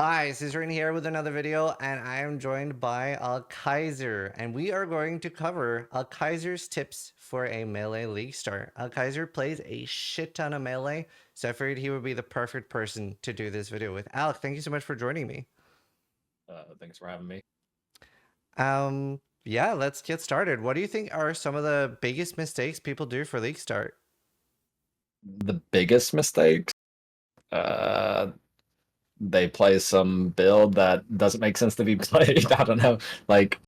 Hi, Zizaran here with another video, and I am joined by Kaiser, and we are going to cover Kaiser's tips for a melee league start. Kaiser plays a shit ton of melee, so I figured he would be the perfect person to do this video with. Alec, thank you so much for joining me. Thanks for having me. Yeah, let's get started. What do you think are some of the biggest mistakes people do for league start? The biggest mistakes, uh, they play some build that doesn't make sense to be played. I don't know, like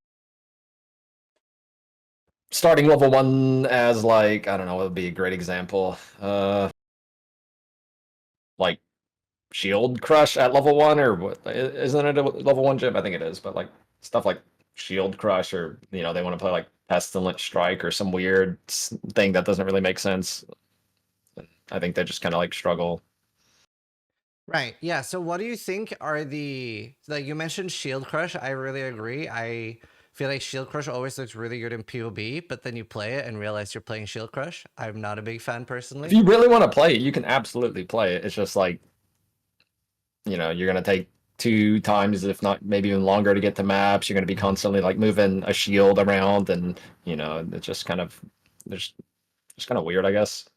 starting level one as like I don't know what would be a great example. Like Shield Crush at level one or what? Isn't it a level one gym? I think it is, but like stuff like Shield Crush or they want to play like Pestilent Strike or some weird thing that doesn't really make sense. I think they just kind of like struggle. Right. Yeah. So what do you think are like you mentioned Shield Crush? I really agree. I feel like Shield Crush always looks really good in PoB, but then you play it and realize you're playing Shield Crush. I'm not a big fan If personally. you really want to play it, you can absolutely play it. It's just like you're gonna take 2 times, if not maybe even longer, to get to maps. You're gonna be constantly like moving a shield around, and it's just kind of there's just kind of weird, I guess.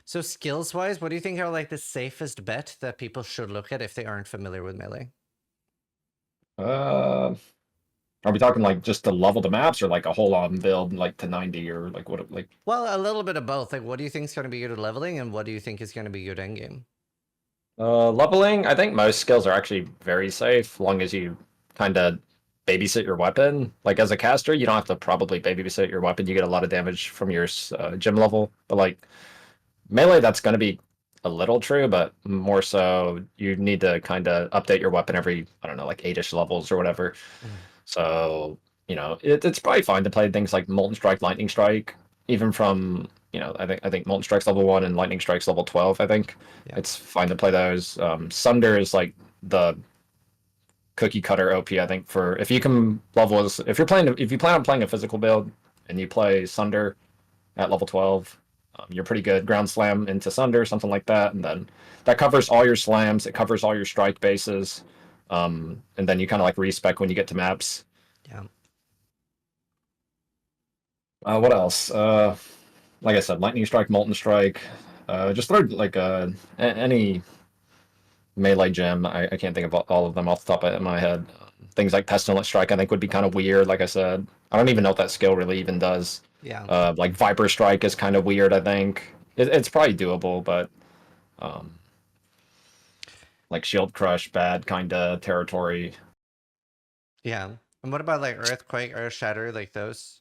So skills wise, what do you think are like the safest bet that people should look at if they aren't familiar with melee? Uh, are we talking like just to level the maps, or like a whole on build like to 90, or like what like Well, a little bit of both. Like what do you think is going to be good at leveling and what do you think is going to be good endgame? leveling? I think most skills are actually very safe, long as you kind of babysit your weapon. Like as a caster, you don't have to probably babysit your weapon. You get a lot of damage from your gym level, but like melee, that's going to be a little true, but more so you need to kind of update your weapon every, I don't know, like 8-ish levels or whatever. Mm. So, it's probably fine to play things like Molten Strike, Lightning Strike, even from, I think Molten Strike's level 1 and Lightning Strike's level 12, I think. Yeah. It's fine to play those. Sunder is like the cookie cutter OP, I think, for if you can if you plan on playing a physical build and you play Sunder at level 12. You're pretty good. Ground slam into Sunder, something like that, and then that covers all your slams. It covers all your strike bases, and then you kind of like respec when you get to maps. Yeah. What else? Like I said, Lightning Strike, Molten Strike. Just throw like any melee gem. I can't think of all of them off the top of my head. Things like Pestilent Strike, I think, would be kind of weird. Like I said, I don't even know what that skill really even does. Yeah. Like Viper Strike is kind of weird. I think it's probably doable, but um, like Shield Crush, bad kind of territory. Yeah. And what about like Earthquake, Earth Shatter, like those?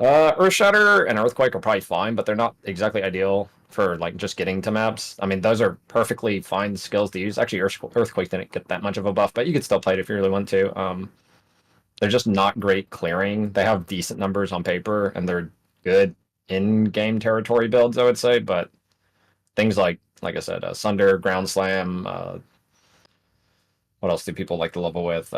Earth Shatter and Earthquake are probably fine, but they're not exactly ideal for like just getting to maps. I mean, those are perfectly fine skills to use. Actually, Earthquake didn't get that much of a buff, but you could still play it if you really want to. They're just not great clearing. They have decent numbers on paper, and they're good in-game territory builds, I would say. But things like I said, Sunder, Ground Slam. What else do people like to level with?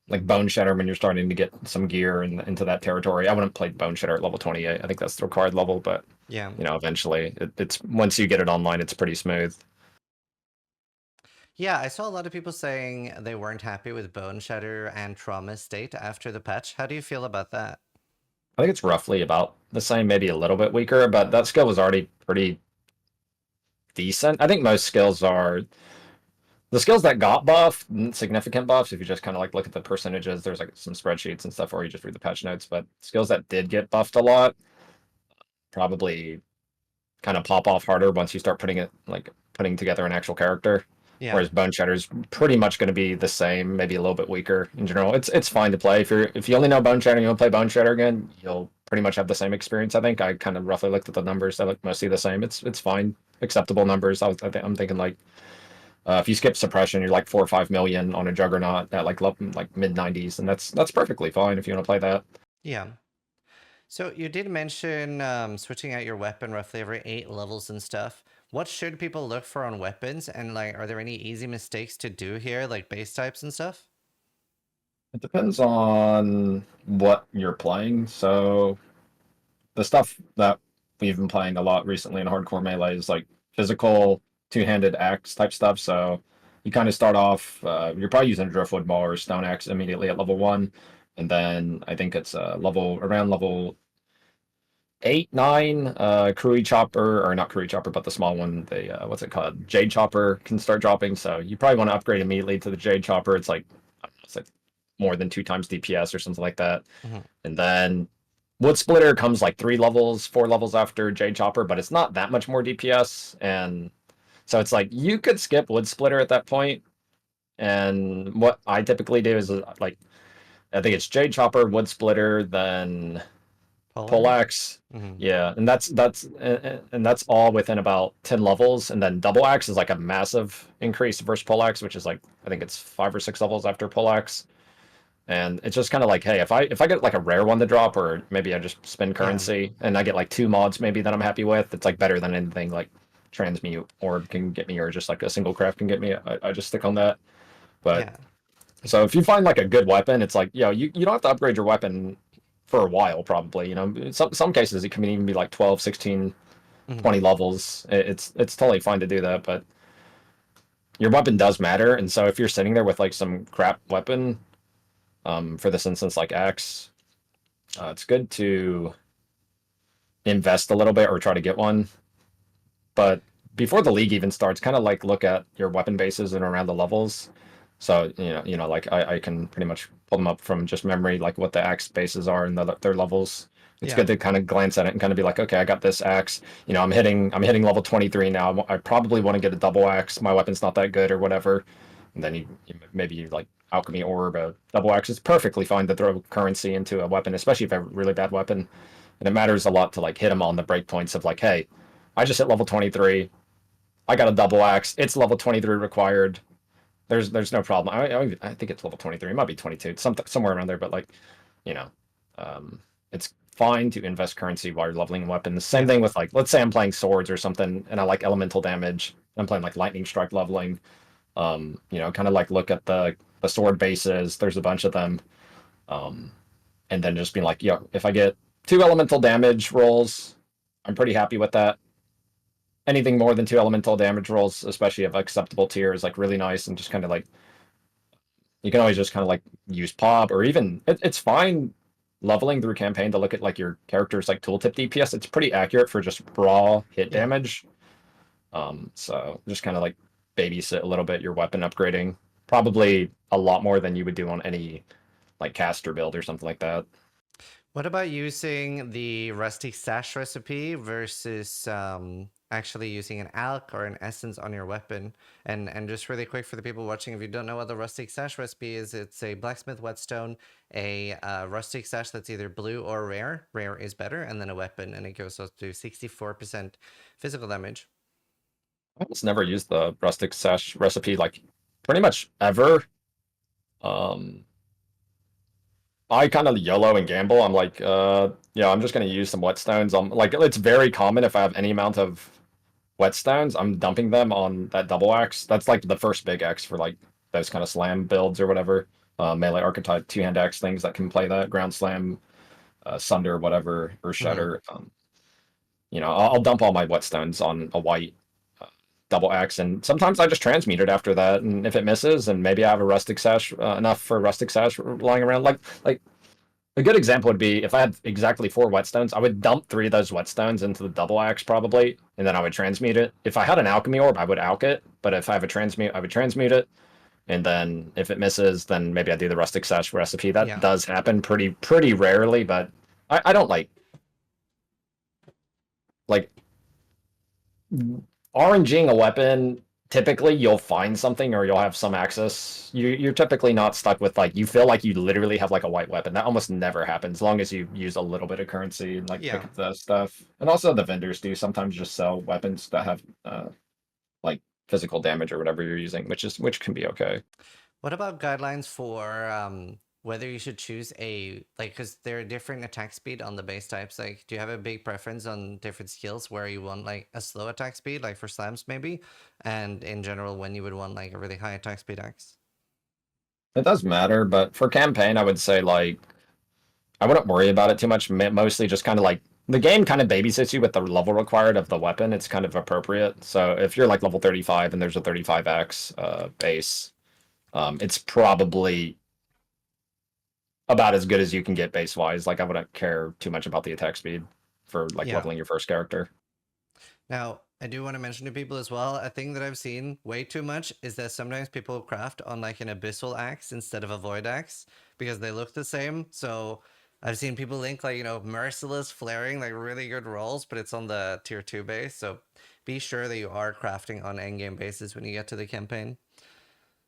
Like Bone Shatter when you're starting to get some gear into that territory. I wouldn't play Bone Shatter at level 28. I think that's the required level, but Yeah. eventually it's once you get it online, it's pretty smooth. Yeah, I saw a lot of people saying they weren't happy with Bone Shatter and Trauma State after the patch. How do you feel about that? I think it's roughly about the same, maybe a little bit weaker, but that skill was already pretty decent. I think most skills are the skills that got buffed, significant buffs. If you just kind of like look at the percentages, there's like some spreadsheets and stuff, or you just read the patch notes. But skills that did get buffed a lot probably kind of pop off harder once you start putting together an actual character. Yeah. Whereas Bone Shatter is pretty much going to be the same, maybe a little bit weaker in general. It's fine to play if you only know Bone Shatter and you want to play Bone Shatter again, you'll pretty much have the same experience. I think I kind of roughly looked at the numbers; they look mostly the same. It's fine, acceptable numbers. I'm thinking like if you skip suppression, you're like 4 or 5 million on a Juggernaut at like mid 90s, and that's perfectly fine if you want to play that. Yeah. So you did mention switching out your weapon roughly every 8 levels and stuff. What should people look for on weapons? And like, are there any easy mistakes to do here, like base types and stuff? It depends on what you're playing. So the stuff that we've been playing a lot recently in hardcore melee is like physical two-handed axe type stuff. So you kind of start off. You're probably using a driftwood maul or stone axe immediately at level 1, and then I think it's around level 8, 9. Krui chopper, or not Krui chopper, but the small one. The what's it called? Jade chopper can start dropping. So you probably want to upgrade immediately to the Jade chopper. It's like I don't know, it's like more than 2 times DPS or something like that. Mhm. And then Wood Splitter comes like 3 levels, 4 levels after Jade Chopper, but it's not that much more DPS. And so it's like you could skip Wood Splitter at that point. And what I typically do is like I think it's Jade Chopper, Wood Splitter, then Poleaxe. Poleaxe. Hmm. Yeah, and that's all within about 10 levels. And then Double Axe is like a massive increase versus Poleaxe, which is like I think it's 5 or 6 levels after Poleaxe. And it's just kind of like, hey, if I get like a rare one to drop, or maybe I just spend Yeah. currency and I get like 2 mods maybe that I'm happy with, it's like better than anything like transmute orb can get me, or just like a single craft can get me. I just stick on that. But Yeah. so if you find like a good weapon, it's like, you don't have to upgrade your weapon for a while probably. In some cases it can even be like 12, 16, Hmm. 20 levels. It's totally fine to do that, but your weapon does matter. And so if you're sitting there with like some crap weapon, for this instance like axe, it's good to invest a little bit or try to get one. But before the league even starts, kind of like look at your weapon bases and around the levels. So like I can pretty much pull them up from just memory, like what the axe bases are and their levels. It's Yeah. good to kind of glance at it and kind of be like, okay, I got this axe. I'm hitting level 23 now. I probably want to get a double axe. My weapon's not that good or whatever. And then maybe you like alchemy orb. A double axe is perfectly fine to throw currency into a weapon, especially if I have a really bad weapon. And it matters a lot to like hit them on the breakpoints of like, hey, I just hit level 23. I got a double axe. It's level 23 required. There's no problem. I think it's level 23. It might be 22. Somewhere around there. But like, you know, um, it's fine to invest currency while you're leveling weapons. Same Yeah. thing with like, let's say I'm playing swords or something, and I like elemental damage. I'm playing like lightning strike leveling. Kind of like look at the sword bases. There's a bunch of them. Um, and then just being like, if I get 2 elemental damage rolls, I'm pretty happy with that. Anything more than 2 elemental damage rolls, especially of acceptable tier, is like really nice. And just kind of like you can always just kind of like use pop, or even it's fine leveling through campaign to look at like your character's like tooltip DPS. It's pretty accurate for just raw hit Yeah. damage. So just kind of like babysit a little bit your weapon upgrading, probably a lot more than you would do on any like caster build or something like that. What about using the rustic sash recipe versus actually using an alch or an essence on your weapon? And just really quick for the people watching, if you don't know what the rustic sash recipe is, it's a blacksmith whetstone, a rustic sash that's either blue or rare. Rare is better, and then a weapon, and it goes up to 64% physical damage. I almost never used the rustic sash recipe like pretty much ever. Um, I kind of YOLO and gamble. I'm like, I'm just gonna use some whetstones. I'm like, it's very common if I have any amount of whetstones, I'm dumping them on that double axe. That's like the first big axe for like those kind of slam builds or whatever. Melee archetype 2-hand axe things that can play that ground slam, sunder, whatever, or Hmm. shudder. I'll dump all my whetstones on a white uh, double axe, and sometimes I just transmute it after that. And if it misses, and maybe I have a rustic sash, enough for a rustic sash lying around, like a good example would be if I had exactly 4 whetstones, I would dump 3 of those whetstones into the double axe probably, and then I would transmute it. If I had an alchemy orb, I would alch it, but if I have a transmute, I would transmute it. And then if it misses, then maybe I do the rustic sash recipe. That Yeah. does happen pretty rarely, but I don't like RNGing a weapon. Typically, you'll find something or you'll have some access. You're typically not stuck with like you feel like you literally have like a white weapon. That almost never happens, as long as you use a little bit of currency and like pick Yeah. up the stuff. And also the vendors do sometimes just sell weapons that have like physical damage or whatever you're using, which can be okay. What about guidelines for whether you should choose a like because there are different attack speed on the base types? Like, do you have a big preference on different skills where you want like a slow attack speed, like for slams maybe, and in general when you would want like a really high attack speed axe? It does matter, but for campaign, I would say like I wouldn't worry about it too much. Mostly just kind of like the game kind of babysits you with the level required of the weapon. It's kind of appropriate. So if you're like level 35 and there's a 35x base, it's probably about as good as you can get base wise. Like I wouldn't care too much about the attack speed for like Yeah. leveling your first character. Now, I do want to mention to people as well, a thing that I've seen way too much is that sometimes people craft on like an abyssal axe instead of a void axe because they look the same. So I've seen people link like, merciless flaring, like really good rolls, but it's on the tier 2 base. So be sure that you are crafting on endgame bases when you get to the campaign.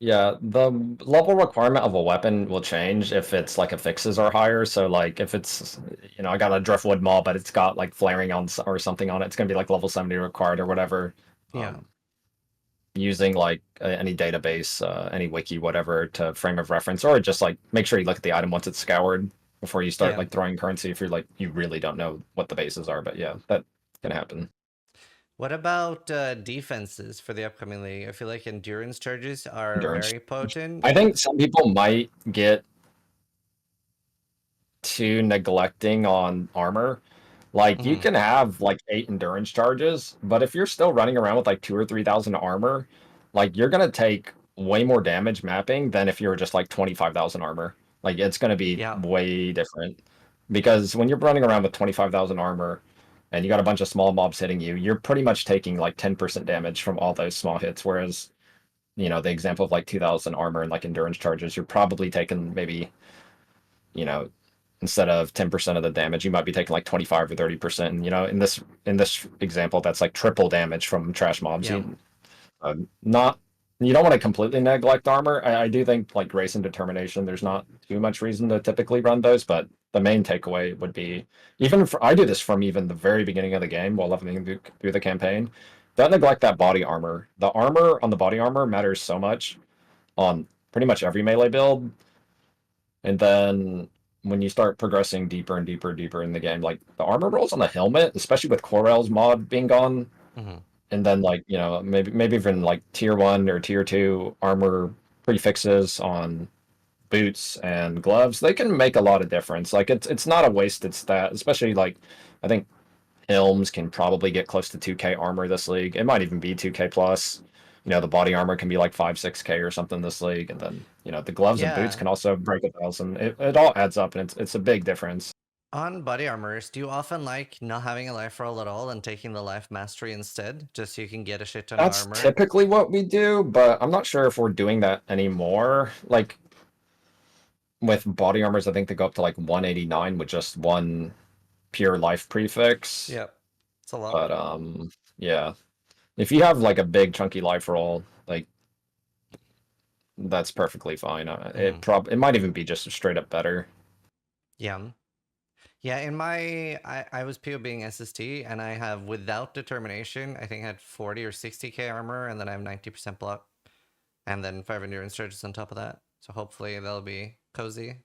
Yeah, the level requirement of a weapon will change if it's like affixes are higher. So like if it's, I got a driftwood maul, but it's got like flaring on or something on it, it's gonna be like level 70 required or whatever. Yeah. Using like any database, any wiki, whatever, to frame of reference, or just like make sure you look at the item once it's scoured before you start Yeah. like throwing currency if you're like you really don't know what the bases are. But yeah, that can happen. What about defenses for the upcoming league? I feel like endurance charges are Endurance. very potent. I think some people might get too neglecting on armor. Like you Hmm. can have like 8 endurance charges, but if you're still running around with like 2 or 3,000 armor, like you're gonna take way more damage mapping than if you were just like 25,000 armor. Like it's gonna be Yeah. way different because when you're running around with 25,000 armor and you got a bunch of small mobs hitting you, you're pretty much taking like 10% damage from all those small hits. Whereas, the example of like 2,000 armor and like endurance charges, you're probably taking maybe, you know, instead of 10% of the damage, you might be taking like 25 or 30%. And in this example, that's like triple damage from trash mobs. Yeah. Not you don't want to completely neglect armor. I do think like grace and determination, there's not too much reason to typically run those, but the main takeaway would be I do this from even the very beginning of the game while leveling through the campaign. Don't neglect that body armor. The armor on the body armor matters so much on pretty much every melee build. And then when you start progressing deeper and deeper and deeper in the game, like the armor rolls on the helmet, especially with Corel's mod being gone, Hmm. and then like, maybe even like tier 1 or tier 2 armor prefixes on boots and gloves, they can make a lot of difference. Like it's not a wasted stat, especially like I think Helms can probably get close to 2K armor this league. It might even be 2K plus. The body armor can be like 5, 6K or something this league, and then the gloves and boots Yeah. can also break 1,000. It all adds up, and it's a big difference. On body armors, do you often like not having a life roll at all and taking the life mastery instead, just so you can get a shit ton of That's armor? typically what we do, but I'm not sure if we're doing that anymore. Like with body armors, I think they go up to like 189 with just one pure life prefix. Yep. It's a lot. But yeah. If you have like a big chunky life roll, like that's perfectly fine. Hmm. It might even be just straight up better. Yeah. Yeah, I was POBing SST and I have without determination, I think I had 40 or 60k armor and then I have 90% block. And then 5 endurance charges on top of that. So hopefully they'll be cozy.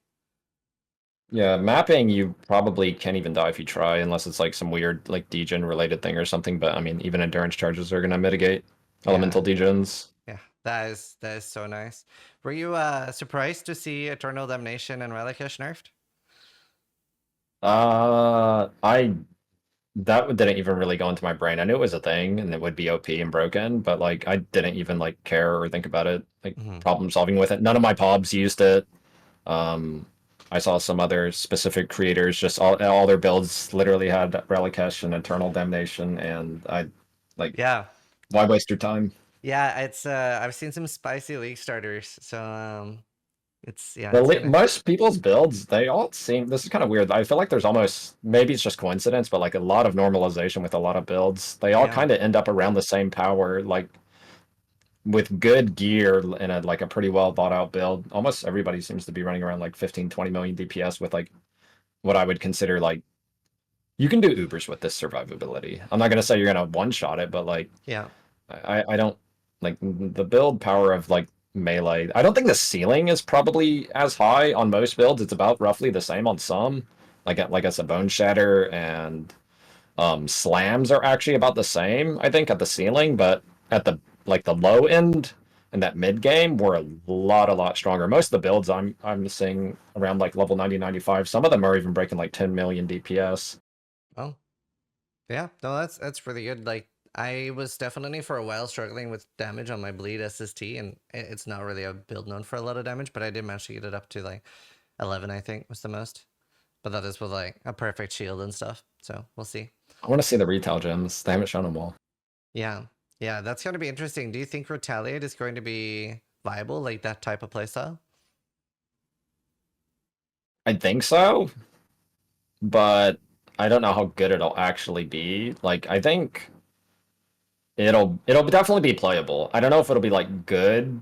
Yeah, mapping you probably can't even die if you try, unless it's like some weird like degen related thing or something. But I mean, even endurance charges are gonna mitigate elemental Yeah. degens. Yeah. That is so nice. Were you surprised to see Eternal Damnation and Relicash nerfed? I that didn't even really go into my brain. I knew it was a thing and it would be OP and broken, but like I didn't even like care or think about it, like Hmm. problem solving with it. None of my pobs used it. Um, I saw some other specific creators just all their builds literally had Relicash and Eternal Damnation, and I like Yeah. why waste your time? Yeah, it's I've seen some spicy league starters. So yeah, The it's gonna. most people's builds, they all seem. This is kind of weird. I feel like there's almost maybe it's just coincidence, but like a lot of normalization with a lot of builds. They all Yeah. kind of end up around the same power, like with good gear and like a pretty well thought out build. Almost everybody seems to be running around like 15, 20 million DPS with like what I would consider like you can do Ubers with this survivability. I'm not gonna say you're gonna one shot it, but like Yeah. I don't like the build power of like melee. I don't think the ceiling is probably as high on most builds. It's about roughly the same on some. Like as a bone shatter and slams are actually about the same, I think, at the ceiling, but at the like the low end and that mid game we're a lot stronger. Most of the builds I'm seeing around like level 90, 95. Some of them are even breaking like 10 million DPS. Oh, yeah. No, that's pretty good. Like I was definitely for a while struggling with damage on my bleed SST, and it's not really a build known for a lot of damage, but I did manage to get it up to like 11, I think was the most. But that is with like a perfect shield and stuff. So we'll see. I want to see the retail gems. They haven't shown them all. Yeah. Yeah, that's going to be interesting. Do you think Retaliate is going to be viable, like that type of playstyle? I think so, but I don't know how good it'll actually be. Like, I think it'll definitely be playable. I don't know if it'll be like good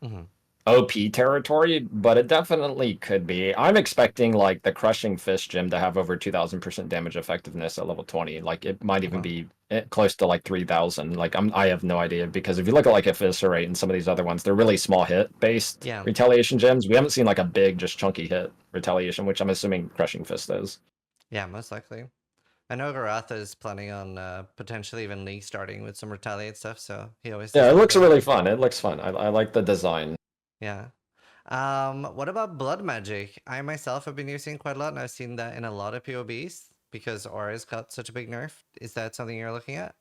Mm-hmm. OP territory, but it definitely could be. I'm expecting like the Crushing Fist gem to have over 2000% damage effectiveness at level 20. Like it might even Well, be close to like 3000. Like I have no idea because if you look at like Eviscerate and some of these other ones, they're really small hit based yeah. retaliation gems. We haven't seen like a big just chunky hit retaliation, which I'm assuming Crushing Fist is. Yeah, most likely. I know Garatha is planning on potentially even League starting with some Retaliate stuff, so he always does Yeah, it have a looks go. really fun. It looks fun. I like the design. Yeah. What about Blood Magic? I myself have been using quite a lot, and I've seen that in a lot of POBs because Aura's got such a big nerf. Is that something you're looking at?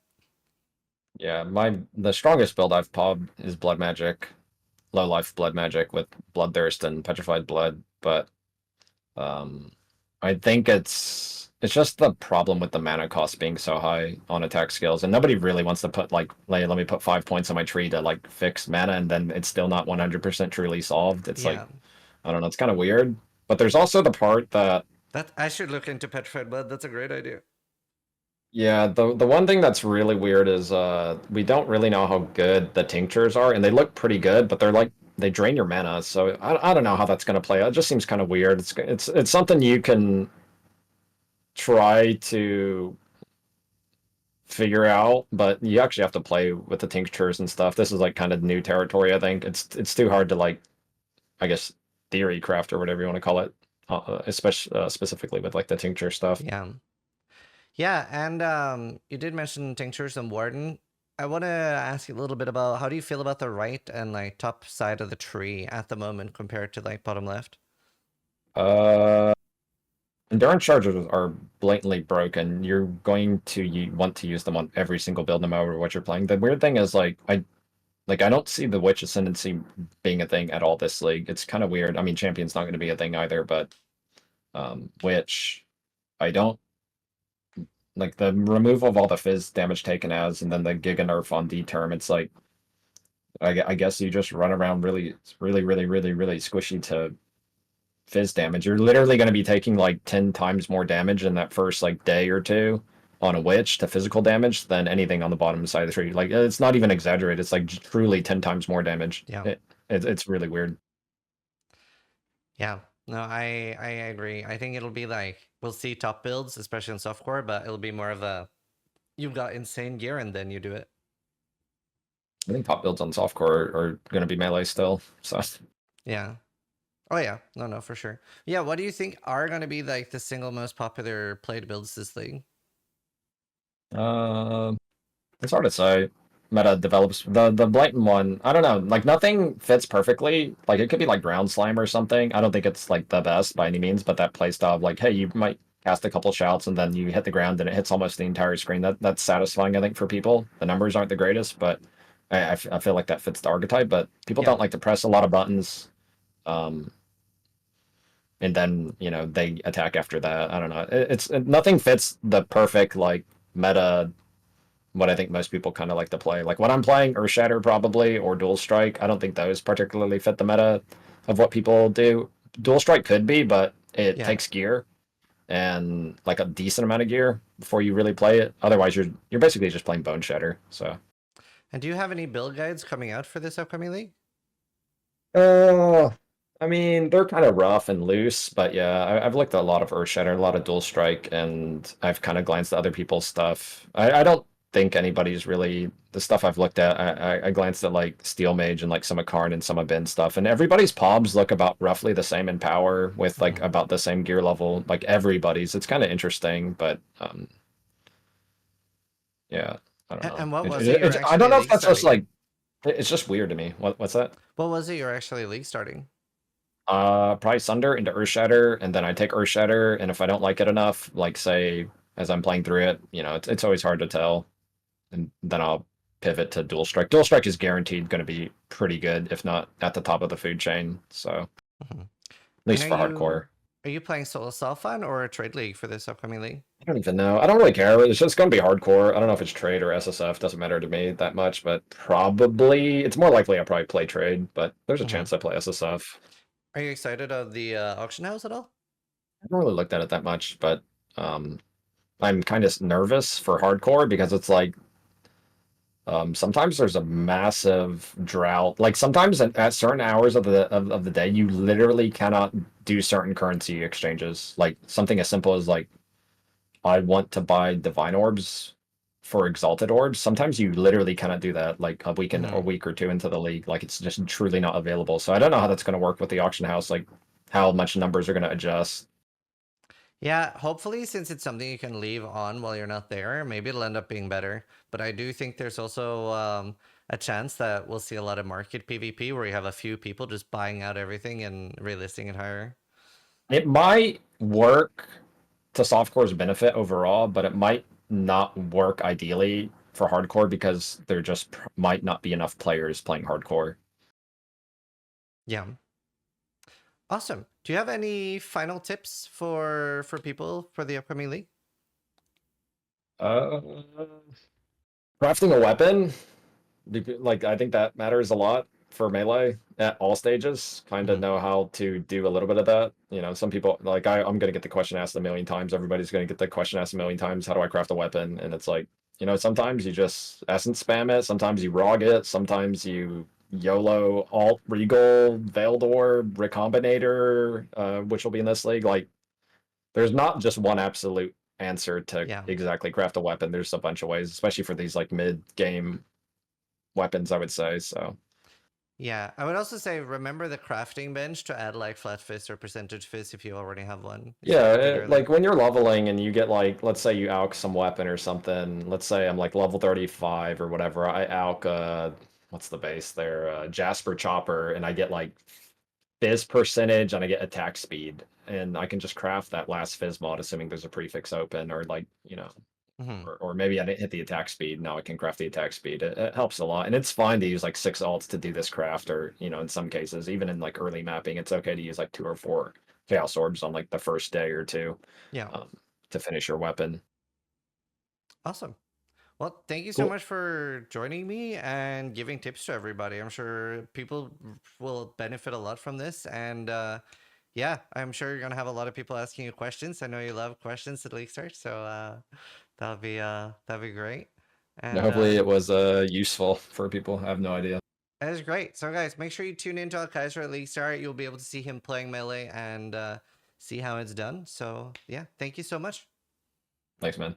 Yeah, the strongest build I've pobbed is Blood Magic, low life Blood Magic with Bloodthirst and Petrified Blood, but um I think it's just the problem with the mana cost being so high on attack skills, and nobody really wants to put like let me put 5 points on my tree to like fix mana, and then it's still not 100% truly solved. It's like Yeah. I don't know, it's kind of weird. But there's also the part that That I should look into Petrified Blood. That's a great idea. yeah, the one thing that's really weird is we don't really know how good the tinctures are, and they look pretty good, but they're like they drain your mana, so I don't know how that's gonna play out. It just seems kind of weird. It's something you can try to figure out, but you actually have to play with the tinctures and stuff. This is like kind of new territory, I think. It's too hard to like, I guess, theory craft or whatever you want to call it, especially specifically with like the tincture stuff. Yeah. Yeah, and you did mention tinctures and warden. I want to ask you a little bit about how do you feel about the right and like top side of the tree at the moment compared to like bottom left? Uh, Endurance charges are blatantly broken. You're going to want to use them on every single build, no matter what you're playing. The weird thing is I don't see the Witch Ascendancy being a thing at all this league. It's kind of weird. I mean, Champion's not going to be a thing either, but Witch, I don't like the removal of all the fizz damage taken as, and then the Giga nerf on D term. It's like I guess you just run around really, really, really, really, really squishy to fizz damage. You're literally going to be taking like 10 times more damage in that first like day or two on a witch to physical damage than anything on the bottom side of the tree. Like it's not even exaggerated. It's like truly 10 times more damage. Yeah. It's really weird. Yeah. No, I agree. I think it'll be like we'll see top builds, especially in softcore, but it'll be more of a you've got insane gear and then you do it. I think top builds on softcore are going to be melee still. So Yeah. Oh yeah. No, no, for sure. Yeah, what do you think are gonna be like the single most popular played builds this league? uh, it's hard to say. Meta develops the blatant one. I don't know. Like nothing fits perfectly. Like it could be like ground slime or something. I don't think it's like the best by any means, but that playstyle of like, hey, you might cast a couple shouts and then you hit the ground and it hits almost the entire screen. That's satisfying, I think, for people. The numbers aren't the greatest, but I feel like that fits the archetype. But people Yeah. don't like to press a lot of buttons. Um, and then they attack after that. I don't know. It's nothing fits the perfect like meta what I think most people kind of like to play. Like when I'm playing Earthshatter probably or Dual Strike, I don't think those particularly fit the meta of what people do. Dual Strike could be, but it Yeah. takes gear and like a decent amount of gear before you really play it. Otherwise, you're basically just playing Bone Shatter. So, And do you have any build guides coming out for this upcoming league? uh, I mean, they're kind of rough and loose, but yeah, I've looked at a lot of Earthshatter, a lot of Dual Strike, and I've kind of glanced at other people's stuff. I don't think anybody's really the stuff I've looked at. I glanced at like Steel Mage and like some of Karn and some of Ben stuff, and everybody's pobs look about roughly the same in power with like Mhm. about the same gear level. Like everybody's, it's kind of interesting, but yeah, I don't know. And what was it you're I don't actually know if league that's just starting? like it's just weird to me. What's that? What was it you're actually league starting? Probably Sunder into Earthshatter, and then I take Earthshatter, and if I don't like it enough, like say as I'm playing through it. You know, it's always hard to tell, and then I'll pivot to dual strike. Dual strike is guaranteed going to be pretty good, if not at the top of the food chain. So Mhm. at And least for hardcore. are you playing solo self fun or a trade league for this upcoming league? I don't even know. I don't really care. It's just going to be hardcore. I don't know if it's trade or SSF. Doesn't matter to me that much, but probably it's more likely I'll probably play trade, but there's a Mhm. chance I play SSF. Are you excited of the auction house at all? I haven't really looked at it that much, but um, I'm kind of nervous for hardcore because it's like sometimes there's a massive drought. Like sometimes at certain hours of the day, you literally cannot do certain currency exchanges. Like something as simple as like I want to buy divine orbs for exalted orbs. Sometimes you literally cannot do that. Like a Mhm. week or two into the league, like it's just truly not available. So I don't know how that's going to work with the auction house. Like how much numbers are going to adjust. Yeah, hopefully, since it's something you can leave on while you're not there, maybe it'll end up being better. But I do think there's also a chance that we'll see a lot of market PvP where you have a few people just buying out everything and relisting it higher. It might work to softcore's benefit overall, but it might not work ideally for hardcore because there just might not be enough players playing hardcore. Yeah. Awesome. Do you have any final tips for people for the upcoming league? Uh, Crafting a weapon, like I think that matters a lot for melee at all stages. Kind of Mhm. know how to do a little bit of that. You know, some people like I'm gonna get the question asked a million times. Everybody's gonna get the question asked a million times. How do I craft a weapon? And it's like, you know, sometimes you just essence spam it. Sometimes you rog it. Sometimes you YOLO alt regal veiled orb recombinator, which will be in this league. Like, there's not just one absolute answer to Yeah. exactly craft a weapon. There's a bunch of ways, especially for these like mid game weapons, I would say. So Yeah. I would also say remember the crafting bench to add like flat fist or percentage fist if you already have one, as yeah, you did earlier. like when you're leveling and you get like, let's say you alch some weapon or something. Let's say I'm like level 35 or whatever. I alch what's the base there? Jasper Chopper, and I get like fizz percentage and I get attack speed, and I can just craft that last fizz mod, assuming there's a prefix open, or like you know, Hmm. or maybe I didn't hit the attack speed. Now I can craft the attack speed. It helps a lot, and it's fine to use like 6 alts to do this craft, or you know, in some cases, even in like early mapping, it's okay to use like 2 or 4 chaos orbs on like the first day or two Yeah. um, to finish your weapon. Awesome. Well, thank you so Cool. much for joining me and giving tips to everybody. I'm sure people will benefit a lot from this. And yeah, I'm sure you're going to have a lot of people asking you questions. I know you love questions at League Start. So that'll be great. Now, And hopefully, it was useful for people. I have no idea. that is great. So, guys, make sure you tune into Al Kaiser at League Start. You'll be able to see him playing Melee and see how it's done. So, yeah, thank you so much. Thanks, man.